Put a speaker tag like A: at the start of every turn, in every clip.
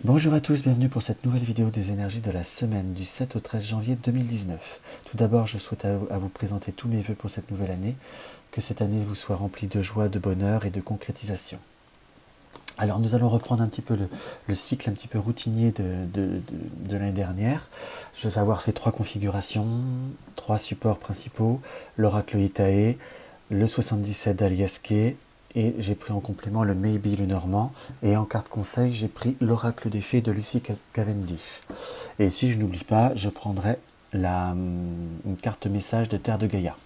A: Bonjour à tous, bienvenue pour cette nouvelle vidéo des énergies de la semaine du 7 au 13 janvier 2019. Tout d'abord, je souhaite à vous présenter tous mes vœux pour cette nouvelle année, que cette année vous soit remplie de joie, de bonheur et de concrétisation. Alors nous allons reprendre un petit peu le cycle un petit peu routinier de l'année dernière. Je vais avoir fait 3 configurations, 3 supports principaux, l'oracle Itae, le 77 d'Aliaske, et j'ai pris en complément le Maybe le Normand, et en carte conseil j'ai pris l'oracle des fées de Lucy Cavendish. Et si je n'oublie pas, je prendrai une carte message de Terre de Gaïa.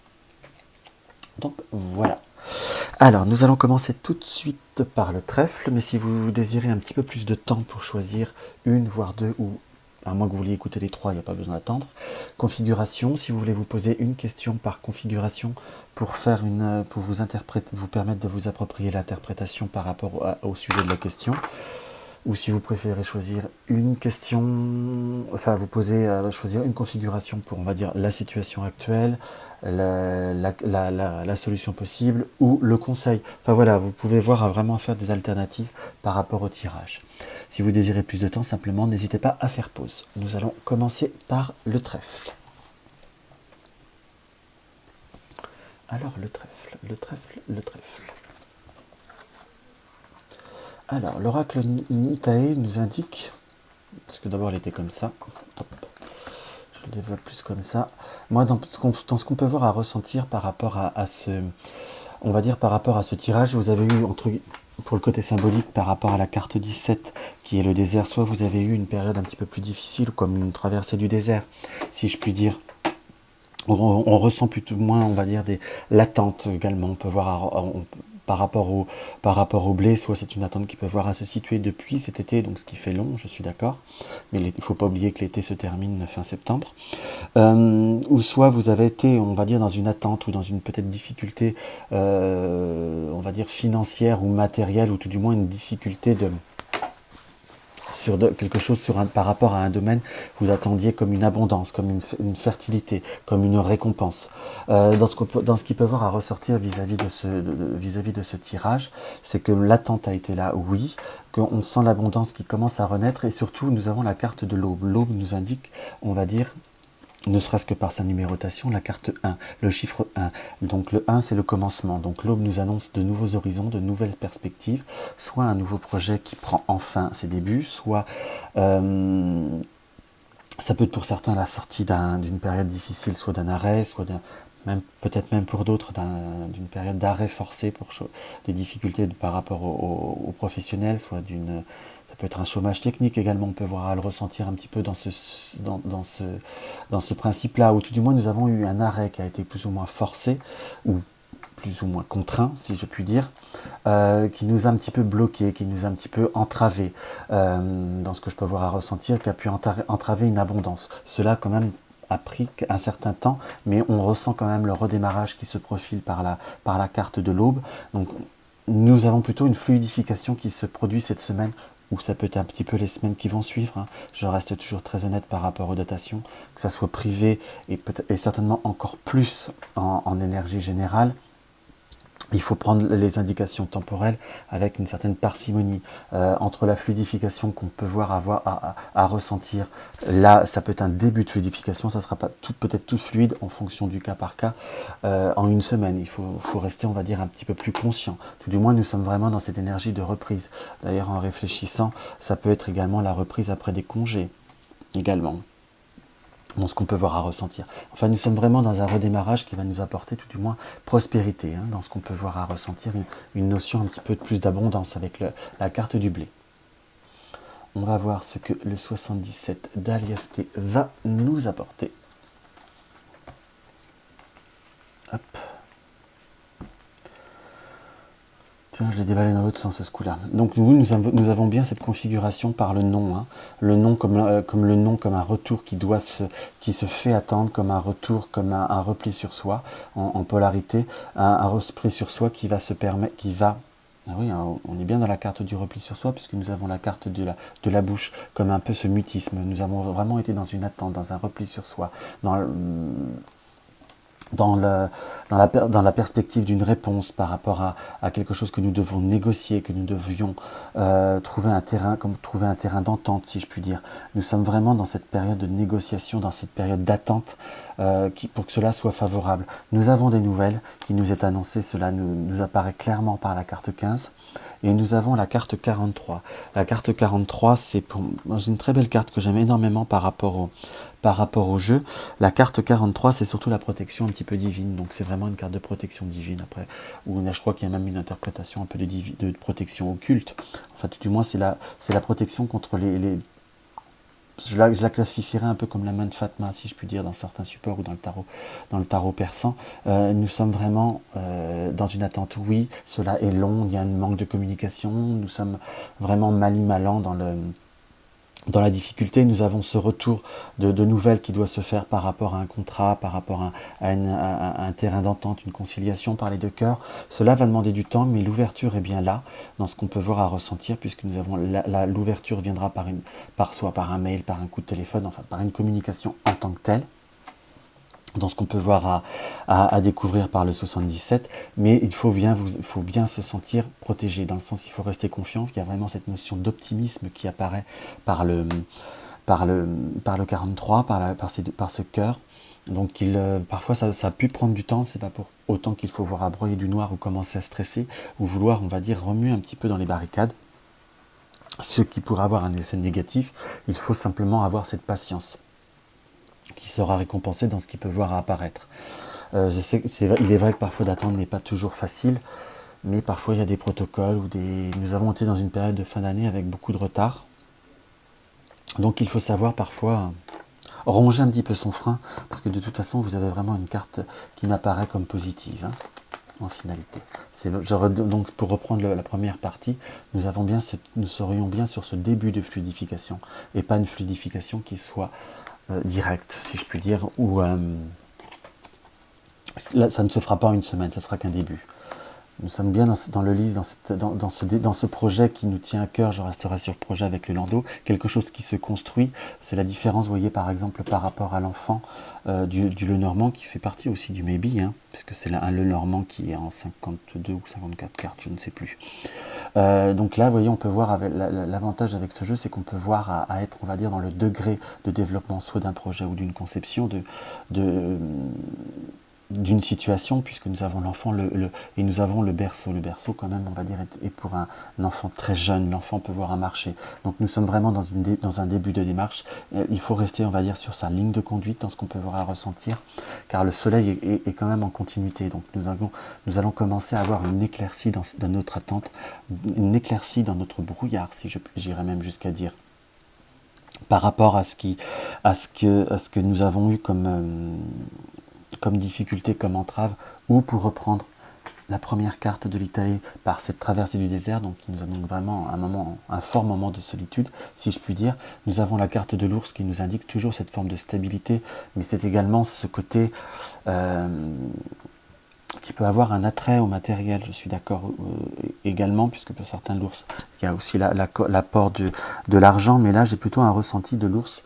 A: Donc voilà. Alors, nous allons commencer tout de suite par le trèfle, mais si vous désirez un petit peu plus de temps pour choisir une, voire deux, ou à moins que vous vouliez écouter les trois, il n'y a pas besoin d'attendre. Configuration, si vous voulez vous poser une question par configuration pour vous permettre de vous approprier l'interprétation par rapport au sujet de la question. Ou si vous préférez choisir une question, enfin choisir une configuration pour, on va dire, la situation actuelle, la solution possible ou le conseil. Enfin voilà, vous pouvez voir à vraiment faire des alternatives par rapport au tirage. Si vous désirez plus de temps, simplement n'hésitez pas à faire pause. Nous allons commencer par le trèfle. Alors le trèfle, le trèfle, le trèfle. Alors l'oracle Nitae nous indique, parce que d'abord elle était comme ça, hop, je le développe plus comme ça. Moi, dans ce qu'on peut voir à ressentir par rapport à ce, on va dire par rapport à ce tirage, vous avez eu pour le côté symbolique par rapport à la carte 17 qui est le désert, soit vous avez eu une période un petit peu plus difficile comme une traversée du désert, si je puis dire. On ressent plutôt moins, on va dire, l'attente également. On peut voir par rapport au blé, soit c'est une attente qui peut voir à se situer depuis cet été, donc ce qui fait long, je suis d'accord. Mais il ne faut pas oublier que l'été se termine fin septembre. Ou soit vous avez été, on va dire, dans une attente ou dans une peut-être difficulté, on va dire, financière ou matérielle, ou tout du moins une difficulté quelque chose par rapport à un domaine, vous attendiez comme une abondance, comme une fertilité, comme une récompense. Dans ce qu'il peut voir à ressortir vis-à-vis de ce tirage, c'est que l'attente a été là, oui, qu'on sent l'abondance qui commence à renaître, et surtout nous avons la carte de l'aube. L'aube nous indique, on va dire, ne serait-ce que par sa numérotation, la carte 1, le chiffre 1. Donc le 1, c'est le commencement. Donc l'aube nous annonce de nouveaux horizons, de nouvelles perspectives, soit un nouveau projet qui prend enfin ses débuts, soit ça peut être pour certains la sortie d'une période difficile, soit d'un arrêt, soit peut-être même pour d'autres d'une période d'arrêt forcé pour des difficultés par rapport aux professionnels, ça peut être un chômage technique également, on peut voir à le ressentir un petit peu dans ce principe-là, où tout du moins nous avons eu un arrêt qui a été plus ou moins forcé, ou plus ou moins contraint, si je puis dire, qui nous a un petit peu bloqué, qui nous a un petit peu entravé, dans ce que je peux voir à ressentir, qui a pu entraver une abondance. Cela quand même a pris un certain temps, mais on ressent quand même le redémarrage qui se profile par la carte de l'aube. Donc nous avons plutôt une fluidification qui se produit cette semaine, ou ça peut être un petit peu les semaines qui vont suivre. Hein. Je reste toujours très honnête par rapport aux datations, que ça soit privé et certainement encore plus en énergie générale. Il faut prendre les indications temporelles avec une certaine parcimonie, entre la fluidification qu'on peut à ressentir. Là, ça peut être un début de fluidification, ça ne sera pas peut-être tout fluide en fonction du cas par cas en une semaine. Il faut rester, on va dire, un petit peu plus conscient. Tout du moins, nous sommes vraiment dans cette énergie de reprise. D'ailleurs, en réfléchissant, ça peut être également la reprise après des congés, également. Dans ce qu'on peut voir à ressentir. Enfin, nous sommes vraiment dans un redémarrage qui va nous apporter tout du moins prospérité, hein, dans ce qu'on peut voir à ressentir, une notion un petit peu plus d'abondance avec la carte du blé. On va voir ce que le 77 d'Aliaske va nous apporter. Hop. Je l'ai déballé dans l'autre sens ce coup-là. Donc nous avons bien cette configuration par le nom. Hein. Le nom comme le nom comme un retour qui se fait attendre, comme un retour, comme un repli sur soi en polarité, un repli sur soi qui va se permettre, ah oui, on est bien dans la carte du repli sur soi puisque nous avons la carte de la bouche comme un peu ce mutisme. Nous avons vraiment été dans une attente, dans un repli sur soi, dans, le, dans la perspective d'une réponse par rapport à quelque chose que nous devons négocier, que nous devions trouver un terrain, comme trouver un terrain d'entente, si je puis dire. Nous sommes vraiment dans cette période de négociation, dans cette période d'attente pour que cela soit favorable. Nous avons des nouvelles qui nous est annoncées, cela nous apparaît clairement par la carte 15. Et nous avons la carte 43. La carte 43, c'est une très belle carte que j'aime énormément par rapport au jeu. La carte 43, c'est surtout la protection un petit peu divine. Donc c'est vraiment une carte de protection divine après. Ou je crois qu'il y a même une interprétation un peu de protection occulte. En fait, du moins, c'est la protection contre les je la classifierais un peu comme la main de Fatma, si je puis dire, dans certains supports ou dans le tarot persan. Nous sommes vraiment dans une attente. Oui, cela est long, il y a un manque de communication. Nous sommes vraiment mal-malants dans la difficulté. Nous avons ce retour de nouvelles qui doit se faire par rapport à un contrat, par rapport à un terrain d'entente, une conciliation par les deux cœurs. Cela va demander du temps, mais l'ouverture est bien là, dans ce qu'on peut voir à ressentir, puisque nous avons l'ouverture viendra soit par un mail, par un coup de téléphone, enfin par une communication en tant que telle, dans ce qu'on peut voir à découvrir par le 77, mais il faut bien se sentir protégé, dans le sens il faut rester confiant. Il y a vraiment cette notion d'optimisme qui apparaît par le 43, par ce cœur. Donc parfois ça a pu prendre du temps, c'est pas pour autant qu'il faut voir à broyer du noir ou commencer à stresser, ou vouloir, on va dire, remuer un petit peu dans les barricades, ce qui pourrait avoir un effet négatif. Il faut simplement avoir cette patience qui sera récompensé dans ce qu'il peut voir à apparaître. Je sais il est vrai que parfois d'attendre n'est pas toujours facile, mais parfois il y a des protocoles nous avons été dans une période de fin d'année avec beaucoup de retard. Donc il faut savoir parfois ronger un petit peu son frein, parce que de toute façon vous avez vraiment une carte qui m'apparaît comme positive, hein, en finalité. Donc pour reprendre la première partie, nous serions bien sur ce début de fluidification, et pas une fluidification qui soit direct, si je puis dire, ou là, ça ne se fera pas en une semaine, ça sera qu'un début. Nous sommes bien dans le lys, dans ce projet qui nous tient à cœur. Je resterai sur le projet avec le Lando, quelque chose qui se construit. C'est la différence, vous voyez, par exemple, par rapport à l'enfant du Lenormand, qui fait partie aussi du Maybe, hein, puisque c'est un Lenormand qui est en 52 ou 54 cartes, je ne sais plus. Donc là, vous voyez, on peut voir, l'avantage avec ce jeu, c'est qu'on peut voir à être, on va dire, dans le degré de développement, soit d'un projet ou d'une conception, d'une situation, puisque nous avons l'enfant et nous avons le berceau. Le berceau, quand même, on va dire, est pour un enfant très jeune. L'enfant peut voir un marché. Donc nous sommes vraiment dans un début de démarche. Il faut rester, on va dire, sur sa ligne de conduite, dans ce qu'on peut voir à ressentir, car le soleil est quand même en continuité. Donc nous allons commencer à avoir une éclaircie dans notre attente, une éclaircie dans notre brouillard, si j'irais même jusqu'à dire, par rapport à ce que nous avons eu comme difficulté, comme entrave, ou pour reprendre la première carte de l'Italie par cette traversée du désert, donc qui nous amène vraiment un fort moment de solitude, si je puis dire. Nous avons la carte de l'ours qui nous indique toujours cette forme de stabilité, mais c'est également ce côté qui peut avoir un attrait au matériel, je suis d'accord également, puisque pour certains l'ours, il y a aussi l'apport de l'argent, mais là j'ai plutôt un ressenti de l'ours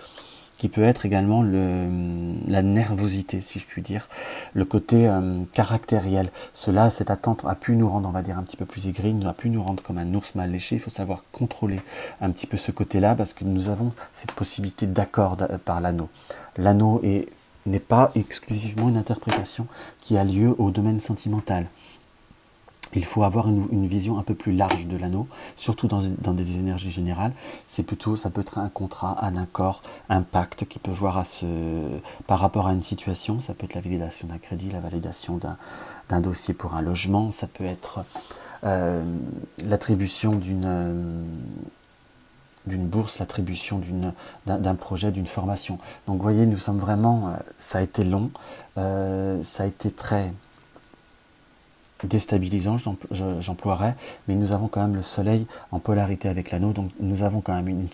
A: qui peut être également la nervosité, si je puis dire, le côté caractériel. Cette attente a pu nous rendre, on va dire, un petit peu plus aigris, a pu nous rendre comme un ours mal léché. Il faut savoir contrôler un petit peu ce côté-là, parce que nous avons cette possibilité d'accord par l'anneau. L'anneau n'est pas exclusivement une interprétation qui a lieu au domaine sentimental. Il faut avoir une vision un peu plus large de l'anneau, surtout dans des énergies générales. Ça peut être un contrat, un accord, un pacte qui peut voir par rapport à une situation. Ça peut être la validation d'un crédit, la validation d'un dossier pour un logement. Ça peut être l'attribution d'une bourse, l'attribution d'un projet, d'une formation. Donc vous voyez, nous sommes vraiment... ça a été long, ça a été très déstabilisant, j'emploierais, mais nous avons quand même le soleil en polarité avec l'anneau, donc nous avons quand même une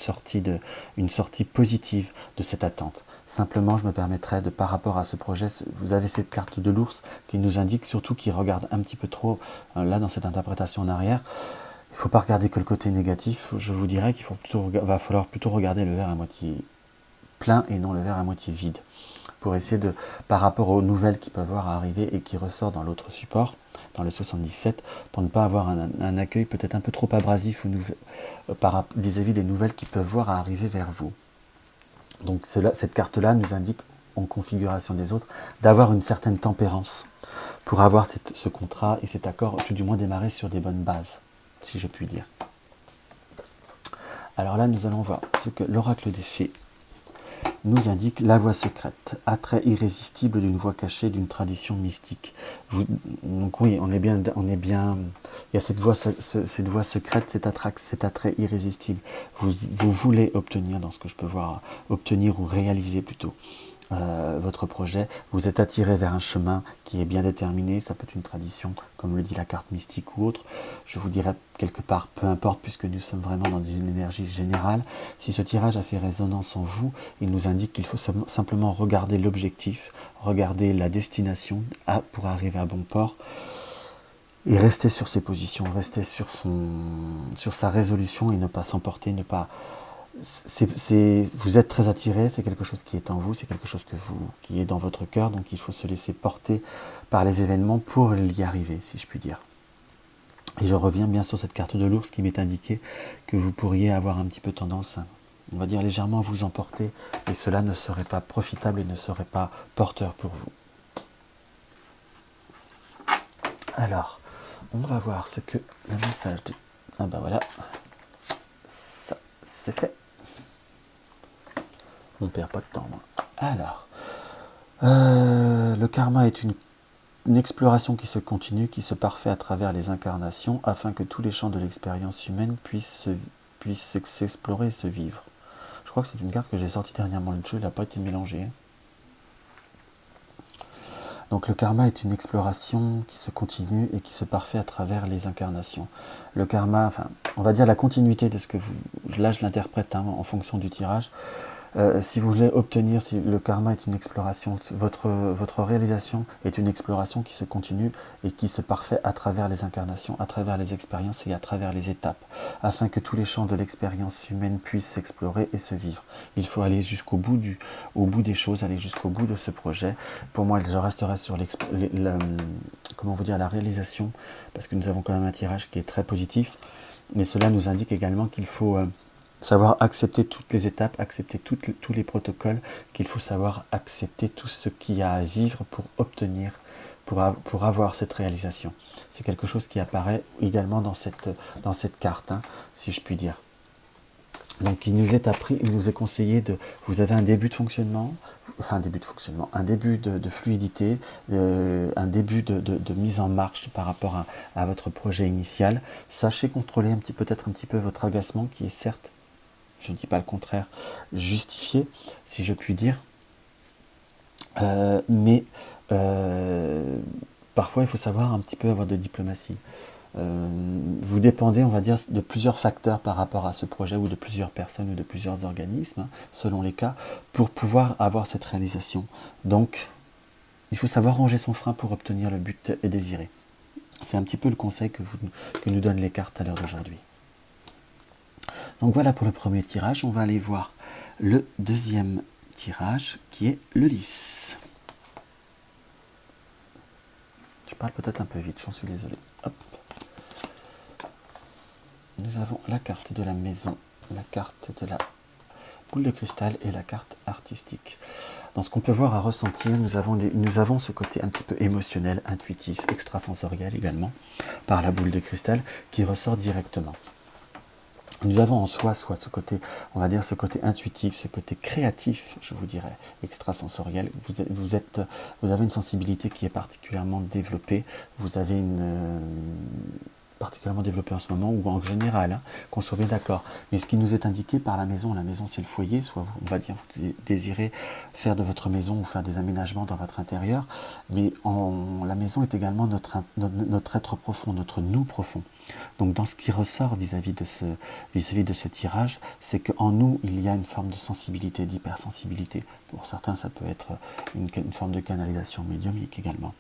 A: sortie positive de cette attente. Simplement, je me permettrais par rapport à ce projet, vous avez cette carte de l'ours qui nous indique, surtout qui regarde un petit peu trop, là dans cette interprétation en arrière, il ne faut pas regarder que le côté négatif. Je vous dirais qu'il va falloir plutôt regarder le verre à moitié plein et non le verre à moitié vide, pour essayer de, par rapport aux nouvelles qui peuvent avoir à arriver et qui ressortent dans l'autre support, dans le 77, pour ne pas avoir un accueil peut-être un peu trop abrasif ou vis-à-vis des nouvelles qui peuvent voir à arriver vers vous. Donc cette carte-là nous indique, en configuration des autres, d'avoir une certaine tempérance pour avoir ce contrat et cet accord, tout du moins démarrer sur des bonnes bases, si je puis dire. Alors là, nous allons voir ce que l'oracle des fées nous indique. La voie secrète, attrait irrésistible d'une voie cachée, d'une tradition mystique. Donc oui, on est bien, il y a cette voie secrète, cet attrait irrésistible. Vous voulez obtenir, dans ce que je peux voir, obtenir ou réaliser plutôt, votre projet, vous êtes attiré vers un chemin qui est bien déterminé, ça peut être une tradition, comme le dit la carte mystique ou autre, je vous dirais quelque part, peu importe, puisque nous sommes vraiment dans une énergie générale. Si ce tirage a fait résonance en vous, il nous indique qu'il faut simplement regarder l'objectif, regarder la destination pour arriver à bon port, et rester sur ses positions, rester sur sa résolution et ne pas s'emporter, ne pas... vous êtes très attiré, c'est quelque chose qui est en vous, c'est quelque chose qui est dans votre cœur, donc il faut se laisser porter par les événements pour y arriver, si je puis dire. Et je reviens bien sur cette carte de l'ours qui m'est indiqué que vous pourriez avoir un petit peu tendance, on va dire légèrement, à vous emporter, et cela ne serait pas profitable et ne serait pas porteur pour vous. Alors, on va voir ce que le message de... Ah ben voilà, ça c'est fait. On ne perd pas de temps, moi. Alors, le karma est une exploration qui se continue, qui se parfait à travers les incarnations, afin que tous les champs de l'expérience humaine puissent s'explorer et se vivre. Je crois que c'est une carte que j'ai sortie dernièrement le jeu, il n'a pas été mélangé. Donc le karma est une exploration qui se continue et qui se parfait à travers les incarnations. Le karma, enfin, on va dire la continuité de ce que vous... Là, je l'interprète en fonction du tirage. Si vous voulez obtenir, si le karma est une exploration, votre réalisation est une exploration qui se continue et qui se parfait à travers les incarnations, à travers les expériences et à travers les étapes, afin que tous les champs de l'expérience humaine puissent s'explorer et se vivre. Il faut aller jusqu'au bout des choses, aller jusqu'au bout de ce projet. Pour moi, je resterai sur comment vous dire, la réalisation, parce que nous avons quand même un tirage qui est très positif, mais cela nous indique également qu'il faut... savoir accepter toutes les étapes, accepter tous les protocoles, qu'il faut savoir accepter tout ce qu'il y a à vivre pour obtenir, pour avoir cette réalisation. C'est quelque chose qui apparaît également dans cette carte, si je puis dire. Donc il nous est conseillé de... Vous avez un début de fonctionnement, un début de fluidité, un début de mise en marche par rapport à votre projet initial. Sachez contrôler peut-être un petit peu votre agacement qui est certes, je ne dis pas le contraire, justifié, si je puis dire. Mais parfois, il faut savoir un petit peu avoir de diplomatie. Vous dépendez, on va dire, de plusieurs facteurs par rapport à ce projet, ou de plusieurs personnes, ou de plusieurs organismes, selon les cas, pour pouvoir avoir cette réalisation. Donc, il faut savoir ranger son frein pour obtenir le but désiré. C'est un petit peu le conseil que nous donnent les cartes à l'heure d'aujourd'hui. Donc voilà pour le premier tirage. On va aller voir le deuxième tirage qui est le lys. Je parle peut-être un peu vite, j'en suis désolé. Hop. Nous avons la carte de la maison, la carte de la boule de cristal et la carte artistique. Dans ce qu'on peut voir à ressentir, nous avons ce côté un petit peu émotionnel, intuitif, extrasensoriel également, par la boule de cristal qui ressort directement. Nous avons en soi soit ce côté, on va dire ce côté intuitif, ce côté créatif, je vous dirais, extrasensoriel. Vous avez une sensibilité qui est particulièrement développée. Vous avez particulièrement développée en ce moment, ou en général, qu'on soit bien d'accord. Mais ce qui nous est indiqué par la maison c'est le foyer, soit on va dire vous désirez faire de votre maison ou faire des aménagements dans votre intérieur, mais la maison est également notre être profond, notre nous profond. Donc dans ce qui ressort vis-à-vis de ce tirage, c'est qu'en nous, il y a une forme de sensibilité, d'hypersensibilité. Pour certains, ça peut être une forme de canalisation médiumnique également.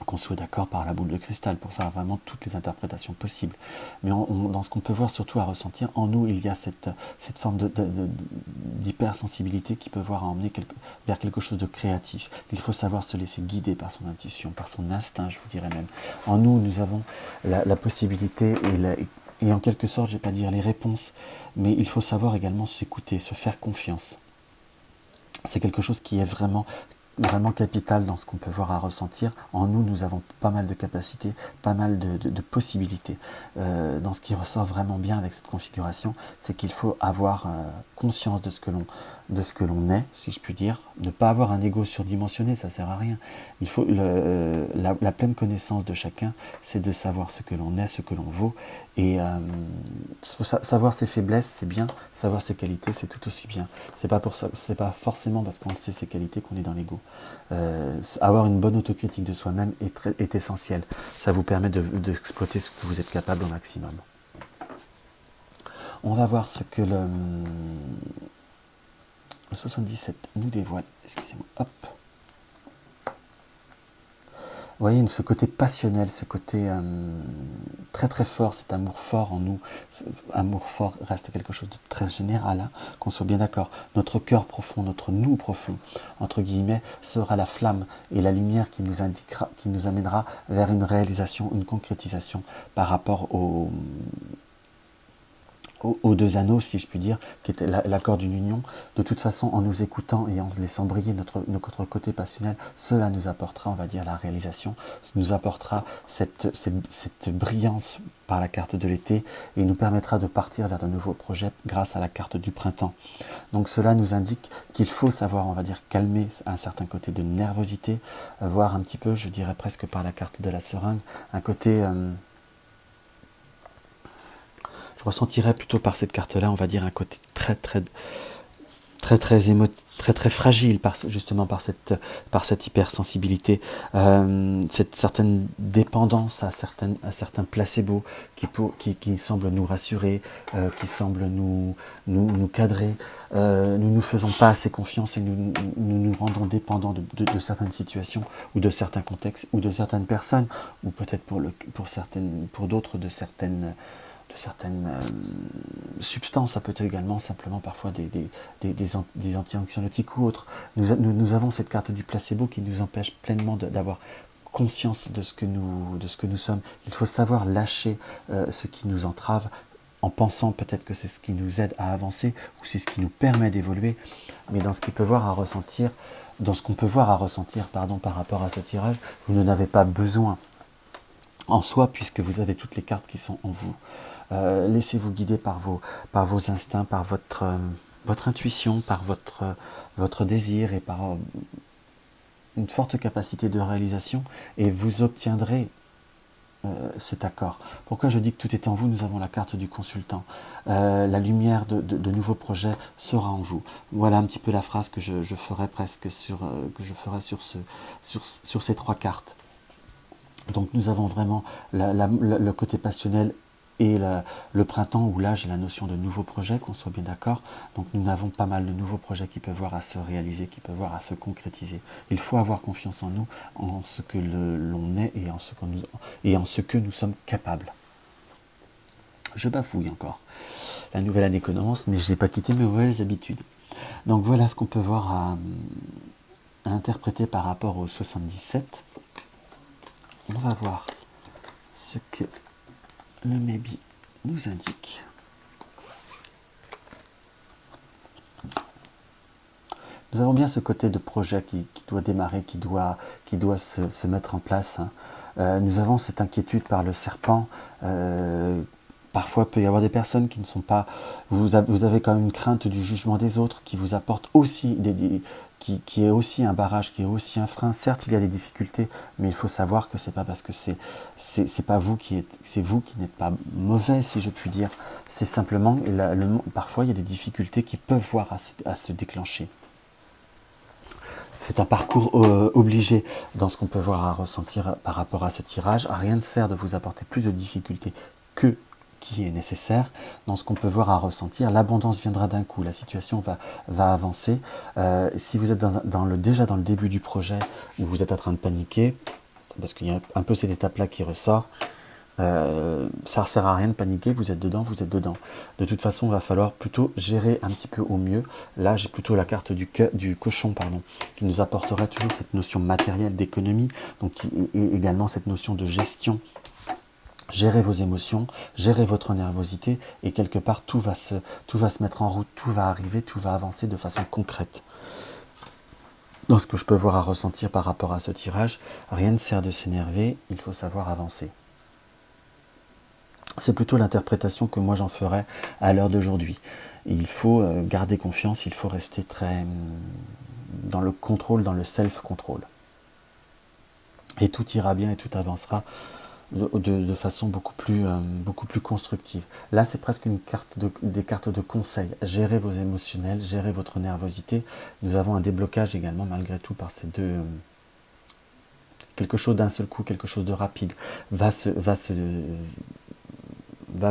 A: qu'on soit d'accord par la boule de cristal pour faire vraiment toutes les interprétations possibles. Mais dans ce qu'on peut voir surtout à ressentir, en nous, il y a cette forme d'hypersensibilité qui peut voir à emmener vers quelque chose de créatif. Il faut savoir se laisser guider par son intuition, par son instinct, je vous dirais même. En nous, nous avons la possibilité et en quelque sorte, je ne vais pas dire les réponses, mais il faut savoir également s'écouter, se faire confiance. C'est quelque chose qui est vraiment capital dans ce qu'on peut voir à ressentir. En nous, nous avons pas mal de capacités, pas mal de possibilités. Dans ce qui ressort vraiment bien avec cette configuration, c'est qu'il faut avoir conscience de ce que l'on est, si je puis dire. Ne pas avoir un ego surdimensionné, ça sert à rien. Il faut la pleine connaissance de chacun, c'est de savoir ce que l'on est, ce que l'on vaut. Et savoir ses faiblesses, c'est bien. Savoir ses qualités, c'est tout aussi bien. C'est pas forcément parce qu'on sait ses qualités qu'on est dans l'ego. Avoir une bonne autocritique de soi-même est essentiel. Ça vous permet d'exploiter ce que vous êtes capable au maximum. On va voir ce que le 77 nous dévoile. Excusez-moi. Hop. Vous voyez, ce côté passionnel, ce côté très très fort, cet amour fort en nous. Amour fort reste quelque chose de très général, hein, qu'on soit bien d'accord. Notre cœur profond, notre nous profond, entre guillemets, sera la flamme et la lumière qui nous amènera vers une réalisation, une concrétisation par rapport aux deux anneaux, si je puis dire, qui était l'accord d'une union. De toute façon, en nous écoutant et en laissant briller notre côté passionnel, cela nous apportera, on va dire, la réalisation, nous apportera cette brillance par la carte de l'été et nous permettra de partir vers de nouveaux projets grâce à la carte du printemps. Donc cela nous indique qu'il faut savoir, on va dire, calmer un certain côté de nervosité, voir un petit peu, je dirais presque par la carte de la seringue, un côté... je ressentirais plutôt par cette carte-là, on va dire, un côté très fragile, justement par cette hypersensibilité, cette certaine dépendance à certains placebos qui semblent nous rassurer, qui semblent nous cadrer. Nous ne nous faisons pas assez confiance et nous rendons dépendants de certaines situations ou de certains contextes ou de certaines personnes, ou peut-être pour d'autres de certaines substances. Ça peut être également simplement parfois des anti-anxiolytiques ou autres. Nous avons cette carte du placebo qui nous empêche pleinement d'avoir conscience de ce que nous sommes. Il faut savoir lâcher ce qui nous entrave en pensant peut-être que c'est ce qui nous aide à avancer ou c'est ce qui nous permet d'évoluer. Mais dans ce qu'on peut voir à ressentir, par rapport à ce tirage, vous n'en avez pas besoin en soi, puisque vous avez toutes les cartes qui sont en vous. Laissez-vous guider par vos instincts, par votre intuition, par votre désir et par une forte capacité de réalisation, et vous obtiendrez cet accord. Pourquoi je dis que tout est en vous? Nous avons la carte du consultant. La lumière de nouveaux projets sera en vous. Voilà un petit peu la phrase que je ferai presque sur ces trois cartes. Donc nous avons vraiment le côté passionnel et le printemps où là j'ai la notion de nouveaux projets, qu'on soit bien d'accord. Donc nous avons pas mal de nouveaux projets qui peuvent voir à se réaliser, qui peuvent voir à se concrétiser. Il faut avoir confiance en nous, en ce que l'on est et en ce que nous sommes capables. Je bafouille encore. La nouvelle année commence, mais je n'ai pas quitté mes mauvaises habitudes. Donc voilà ce qu'on peut voir à interpréter par rapport au 77. On va voir ce que le Maybe nous indique. Nous avons bien ce côté de projet qui doit démarrer, qui doit se mettre en place. Nous avons cette inquiétude par le serpent. Parfois, il peut y avoir des personnes qui ne sont pas... Vous avez quand même une crainte du jugement des autres qui vous apporte aussi qui est aussi un barrage, qui est aussi un frein. Certes, il y a des difficultés, mais il faut savoir que c'est pas parce que c'est vous qui n'êtes pas mauvais, si je puis dire. C'est simplement, parfois, il y a des difficultés qui peuvent voir à se déclencher. C'est un parcours obligé dans ce qu'on peut voir à ressentir par rapport à ce tirage. Rien ne sert de vous apporter plus de difficultés que qui est nécessaire. Dans ce qu'on peut voir à ressentir, l'abondance viendra d'un coup, la situation va avancer. Si vous êtes déjà dans le début du projet, où vous êtes en train de paniquer, parce qu'il y a un peu cette étape-là qui ressort. Ça ne sert à rien de paniquer, vous êtes dedans, vous êtes dedans. De toute façon, il va falloir plutôt gérer un petit peu au mieux. Là, j'ai plutôt la carte du cochon, pardon, qui nous apporterait toujours cette notion matérielle d'économie, donc et également cette notion de gestion. Gérez vos émotions, gérez votre nervosité, et quelque part, tout va se mettre en route, tout va arriver, tout va avancer de façon concrète. Dans ce que je peux voir à ressentir par rapport à ce tirage, rien ne sert de s'énerver, il faut savoir avancer. C'est plutôt l'interprétation que moi j'en ferais à l'heure d'aujourd'hui. Il faut garder confiance, il faut rester très dans le contrôle, dans le self-control. Et tout ira bien et tout avancera de façon beaucoup plus constructive. Là, c'est presque des cartes de conseil. Gérez vos émotionnels, gérez votre nervosité. Nous avons un déblocage également, malgré tout, par ces deux... quelque chose d'un seul coup, quelque chose de rapide, va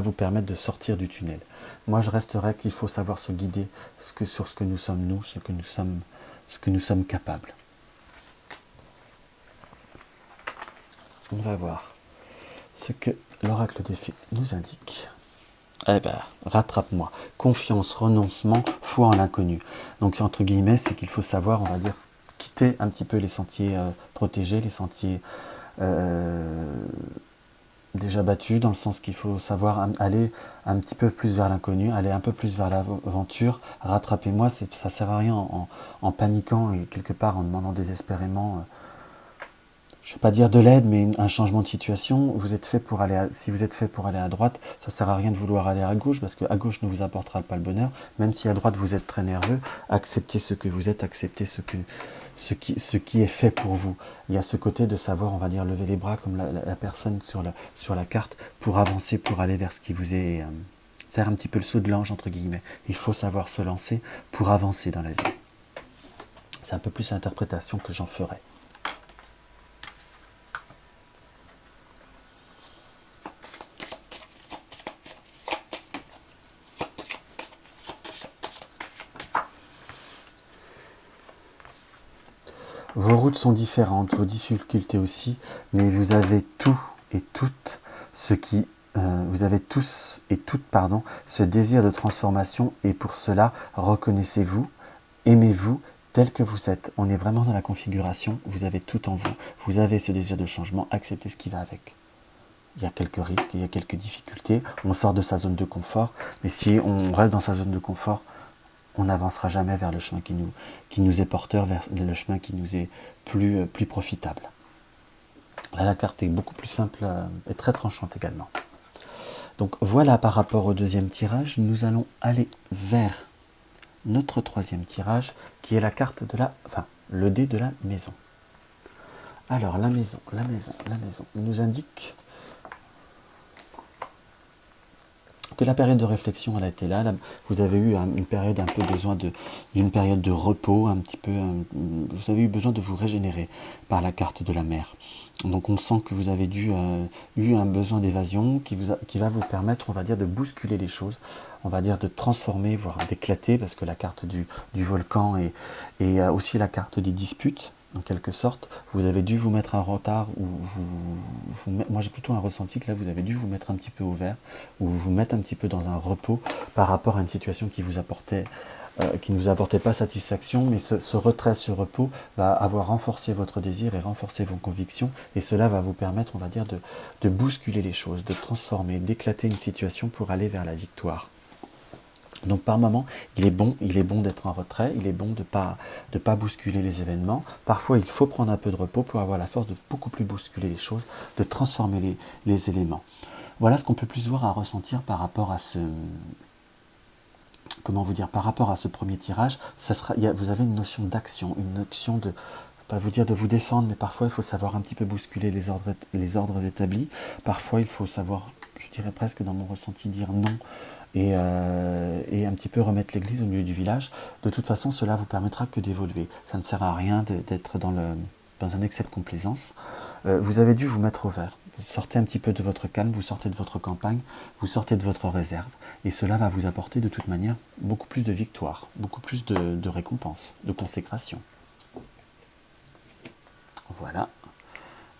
A: vous permettre de sortir du tunnel. Moi, je resterai qu'il faut savoir se guider sur ce que nous sommes, nous, ce que nous sommes capables. On va voir ce que l'oracle des fées nous indique. Eh ben, rattrape-moi. Confiance, renoncement, foi en l'inconnu. Donc, entre guillemets, c'est qu'il faut savoir, on va dire, quitter un petit peu les sentiers protégés, les sentiers déjà battus, dans le sens qu'il faut savoir aller un petit peu plus vers l'inconnu, aller un peu plus vers l'aventure. Rattrapez-moi, ça sert à rien en paniquant et quelque part en demandant désespérément... je ne vais pas dire de l'aide, mais un changement de situation. Si vous êtes fait pour aller à droite, ça ne sert à rien de vouloir aller à gauche, parce qu'à gauche ne vous apportera pas le bonheur. Même si à droite vous êtes très nerveux, acceptez ce que vous êtes, acceptez ce qui est fait pour vous. Il y a ce côté de savoir, on va dire, lever les bras comme la personne sur la carte, pour avancer, pour aller vers ce qui vous est... faire un petit peu le saut de l'ange, entre guillemets. Il faut savoir se lancer pour avancer dans la vie. C'est un peu plus l'interprétation que j'en ferai. Vos routes sont différentes, vos difficultés aussi, mais vous avez tout et toutes vous avez tous et toutes, ce désir de transformation, et pour cela, reconnaissez-vous, aimez-vous tel que vous êtes. On est vraiment dans la configuration, vous avez tout en vous, vous avez ce désir de changement, acceptez ce qui va avec. Il y a quelques risques, il y a quelques difficultés, on sort de sa zone de confort, mais si on reste dans sa zone de confort, on n'avancera jamais vers le chemin qui nous est porteur, vers le chemin qui nous est plus profitable. Là, la carte est beaucoup plus simple et très tranchante également. Donc voilà par rapport au deuxième tirage. Nous allons aller vers notre troisième tirage, qui est la carte de le dé de la maison. Alors la maison nous indique que la période de réflexion, elle a été là. Vous avez eu une période un peu d'une période de repos, un petit peu. Vous avez eu besoin de vous régénérer par la carte de la mer. Donc on sent que vous avez eu un besoin d'évasion qui va vous permettre, on va dire, de bousculer les choses, on va dire de transformer, voire d'éclater, parce que la carte du volcan et aussi la carte des disputes. En quelque sorte, vous avez dû vous mettre en retard, ou moi j'ai plutôt un ressenti que là vous avez dû vous mettre un petit peu au vert, ou vous mettre un petit peu dans un repos par rapport à une situation qui vous apportait, qui ne vous apportait pas satisfaction, mais ce retrait, ce repos va avoir renforcé votre désir et renforcé vos convictions, et cela va vous permettre, on va dire, de bousculer les choses, de transformer, d'éclater une situation pour aller vers la victoire. Donc par moment, il est bon d'être en retrait, il est bon de pas bousculer les événements. Parfois, il faut prendre un peu de repos pour avoir la force de beaucoup plus bousculer les choses, de transformer les éléments. Voilà ce qu'on peut plus voir à ressentir par rapport à par rapport à ce premier tirage. Vous avez une notion d'action, une notion de, pas vous dire de vous défendre, mais parfois il faut savoir un petit peu bousculer les ordres établis. Parfois, il faut savoir, je dirais presque dans mon ressenti, dire non. Et un petit peu remettre l'église au milieu du village. De toute façon, cela vous permettra que d'évoluer. Ça ne sert à rien d'être dans un excès de complaisance. Vous avez dû vous mettre au vert. Vous sortez un petit peu de votre calme, vous sortez de votre campagne, vous sortez de votre réserve. Et cela va vous apporter de toute manière beaucoup plus de victoire, beaucoup plus de récompense, de consécration. Voilà.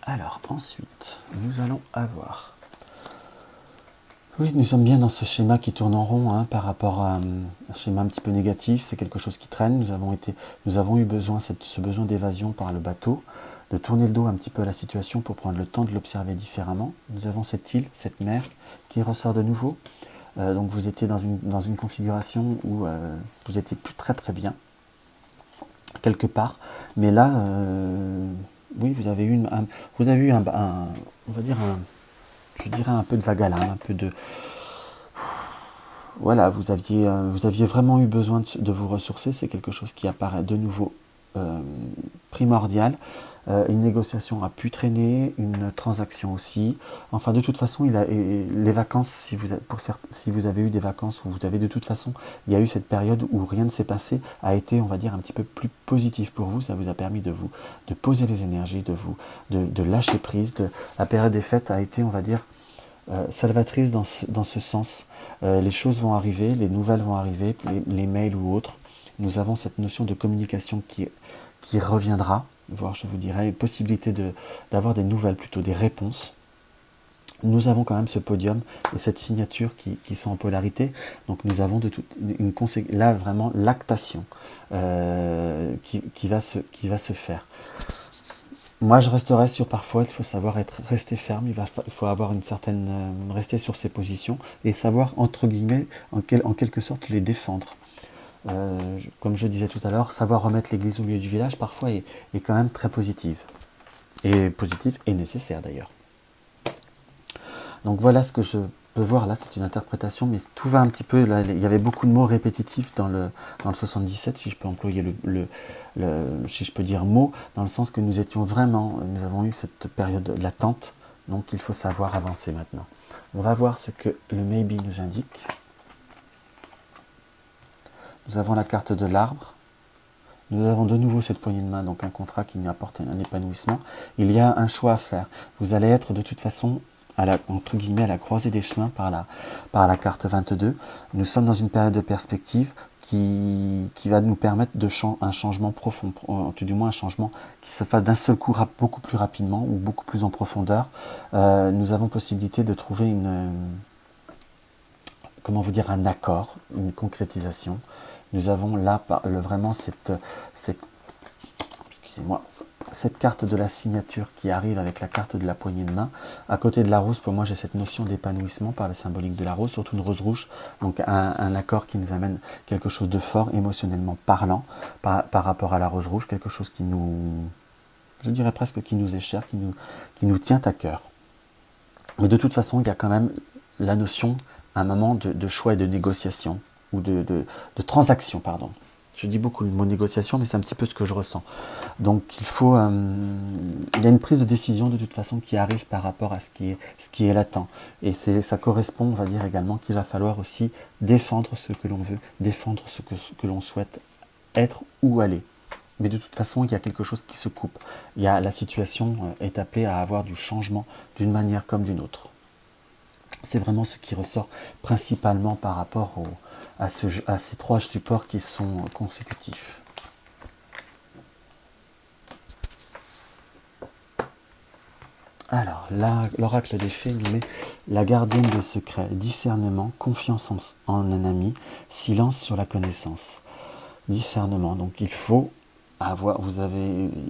A: Alors, ensuite, nous allons avoir... Oui, nous sommes bien dans ce schéma qui tourne en rond hein, par rapport à un schéma un petit peu négatif. C'est quelque chose qui traîne. Nous avons eu besoin, ce besoin d'évasion par le bateau, de tourner le dos un petit peu à la situation pour prendre le temps de l'observer différemment. Nous avons cette île, cette mer qui ressort de nouveau. Donc vous étiez dans une configuration où vous étiez plus très très bien, quelque part. Mais là, oui, vous avez eu on va dire je dirais un peu de vague à l'âme, un peu de... Voilà, vous aviez vraiment eu besoin de vous ressourcer, c'est quelque chose qui apparaît de nouveau primordial. Une négociation a pu traîner, une transaction aussi. Enfin, de toute façon, les vacances, si vous avez eu des vacances où vous avez de toute façon, il y a eu cette période où rien ne s'est passé, a été, on va dire, un petit peu plus positif pour vous. Ça vous a permis de poser les énergies, de lâcher prise. La période des fêtes a été, on va dire, salvatrice dans ce sens. Les choses vont arriver, les nouvelles vont arriver, les mails ou autres. Nous avons cette notion de communication qui reviendra, voire je vous dirais, possibilité d'avoir des nouvelles, plutôt des réponses. Nous avons quand même ce podium et cette signature qui sont en polarité. Donc nous avons là vraiment l'actation qui va se faire. Moi, je resterai sur parfois, il faut savoir rester ferme, il faut avoir une certaine... rester sur ses positions et savoir, entre guillemets, en quelque sorte, les défendre. Comme je disais tout à l'heure, savoir remettre l'église au milieu du village, parfois, est quand même très positive. Et positive et nécessaire, d'ailleurs. Donc voilà ce que je peux voir là, c'est une interprétation, mais tout va un petit peu... Là, il y avait beaucoup de mots répétitifs dans le 77, si je peux employer si je peux dire mot, dans le sens que nous avons eu cette période latente, donc il faut savoir avancer maintenant. On va voir ce que le maybe nous indique. Nous avons la carte de l'arbre. Nous avons de nouveau cette poignée de main, donc un contrat qui nous apporte un épanouissement. Il y a un choix à faire. Vous allez être de toute façon, entre guillemets, à la croisée des chemins par la carte 22. Nous sommes dans une période de perspective qui va nous permettre un changement profond, tout du moins un changement qui se fasse d'un seul coup beaucoup plus rapidement ou beaucoup plus en profondeur. Nous avons possibilité de trouver un accord, une concrétisation. Nous avons là vraiment cette carte de la signature qui arrive avec la carte de la poignée de main. À côté de la rose, pour moi, j'ai cette notion d'épanouissement par le symbolique de la rose, surtout une rose rouge. Donc un accord qui nous amène quelque chose de fort, émotionnellement parlant, par rapport à la rose rouge, quelque chose je dirais presque qui nous est cher, qui nous tient à cœur. Mais de toute façon, il y a quand même la notion, un moment de choix et de négociation, ou de transaction, pardon. Je dis beaucoup le mot négociation, mais c'est un petit peu ce que je ressens. Donc il y a une prise de décision de toute façon qui arrive par rapport à ce qui est latent. Et ça correspond, on va dire également, qu'il va falloir aussi défendre ce que l'on veut, défendre ce que l'on souhaite être ou aller. Mais de toute façon, il y a quelque chose qui se coupe. La situation est appelée à avoir du changement d'une manière comme d'une autre. C'est vraiment ce qui ressort principalement par rapport à ces trois supports qui sont consécutifs. Alors, l'oracle des fées nous met la gardienne des secrets, discernement, confiance en un ami, silence sur la connaissance. Discernement, donc il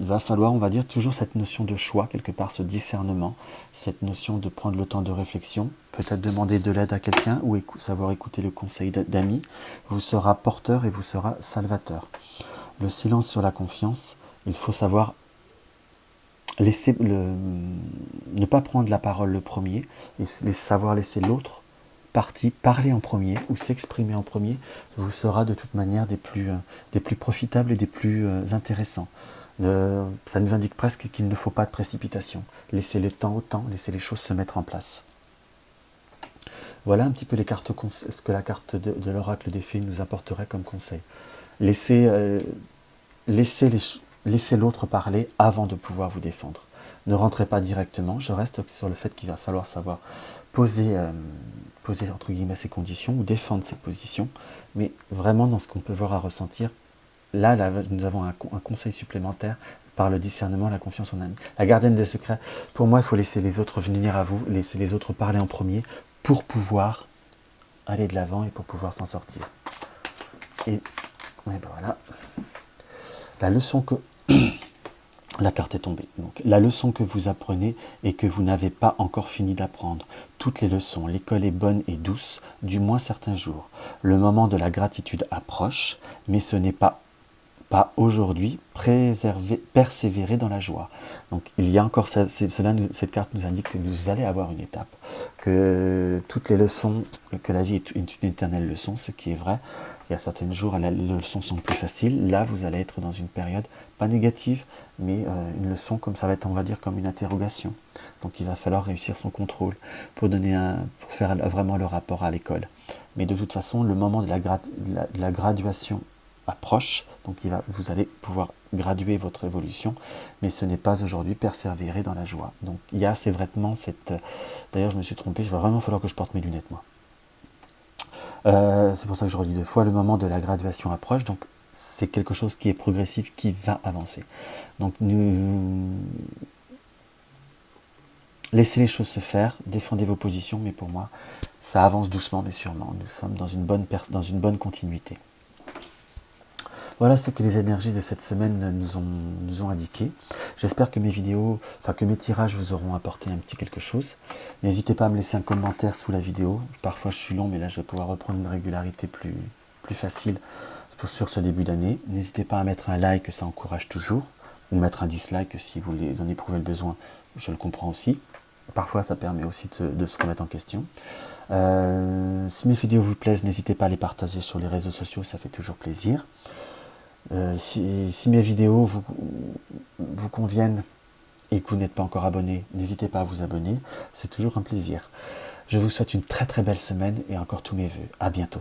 A: va falloir, on va dire, toujours cette notion de choix, quelque part ce discernement, cette notion de prendre le temps de réflexion, peut-être demander de l'aide à quelqu'un ou savoir écouter le conseil d'amis, vous sera porteur et vous sera salvateur. Le silence sur la confiance, il faut savoir ne pas prendre la parole le premier et savoir laisser l'autre partie parler en premier ou s'exprimer en premier vous sera de toute manière des plus profitables et des plus intéressants. Ça nous indique presque qu'il ne faut pas de précipitation. Laissez le temps au temps, laissez les choses se mettre en place. Voilà un petit peu ce que la carte de l'oracle des fées nous apporterait comme conseil. Laissez l'autre parler avant de pouvoir vous défendre. Ne rentrez pas directement, je reste sur le fait qu'il va falloir savoir poser entre guillemets ses conditions ou défendre ses positions, mais vraiment dans ce qu'on peut voir à ressentir, là nous avons un conseil supplémentaire par le discernement, la confiance en ami. La gardienne des secrets, pour moi, il faut laisser les autres venir à vous, laisser les autres parler en premier pour pouvoir aller de l'avant et pour pouvoir s'en sortir. Et ben voilà, la leçon que... La carte est tombée. Donc, la leçon que vous apprenez et que vous n'avez pas encore fini d'apprendre. Toutes les leçons, l'école est bonne et douce, du moins certains jours. Le moment de la gratitude approche, mais ce n'est pas aujourd'hui, persévérer dans la joie. Donc il y a encore cette carte nous indique que vous allez avoir une étape, que toutes les leçons, que la vie est une éternelle leçon, ce qui est vrai. Il y a certains jours, les leçons sont plus faciles. Là, vous allez être dans une période, pas négative, mais une leçon comme ça va être, on va dire, comme une interrogation. Donc il va falloir réussir son contrôle pour faire vraiment le rapport à l'école. Mais de toute façon, le moment de la graduation approche, donc vous allez pouvoir graduer votre évolution, mais ce n'est pas aujourd'hui, persévérer dans la joie. Donc il y a c'est vraiment cette... D'ailleurs je me suis trompé, il va vraiment falloir que je porte mes lunettes moi. C'est pour ça que je relis 2 fois, le moment de la graduation approche, donc c'est quelque chose qui est progressif, qui va avancer. Donc laissez les choses se faire, défendez vos positions, mais pour moi, ça avance doucement mais sûrement. Nous sommes dans une bonne continuité. Voilà ce que les énergies de cette semaine nous ont indiqué. J'espère que mes vidéos, que mes tirages vous auront apporté un petit quelque chose. N'hésitez pas à me laisser un commentaire sous la vidéo. Parfois je suis long, mais là je vais pouvoir reprendre une régularité plus facile sur ce début d'année. N'hésitez pas à mettre un like, ça encourage toujours. Ou mettre un dislike si vous en éprouvez le besoin, je le comprends aussi. Parfois ça permet aussi de se remettre en question. Si mes vidéos vous plaisent, n'hésitez pas à les partager sur les réseaux sociaux, ça fait toujours plaisir. Si mes vidéos vous conviennent et que vous n'êtes pas encore abonné, n'hésitez pas à vous abonner, c'est toujours un plaisir. Je vous souhaite une très très belle semaine et encore tous mes vœux. À bientôt.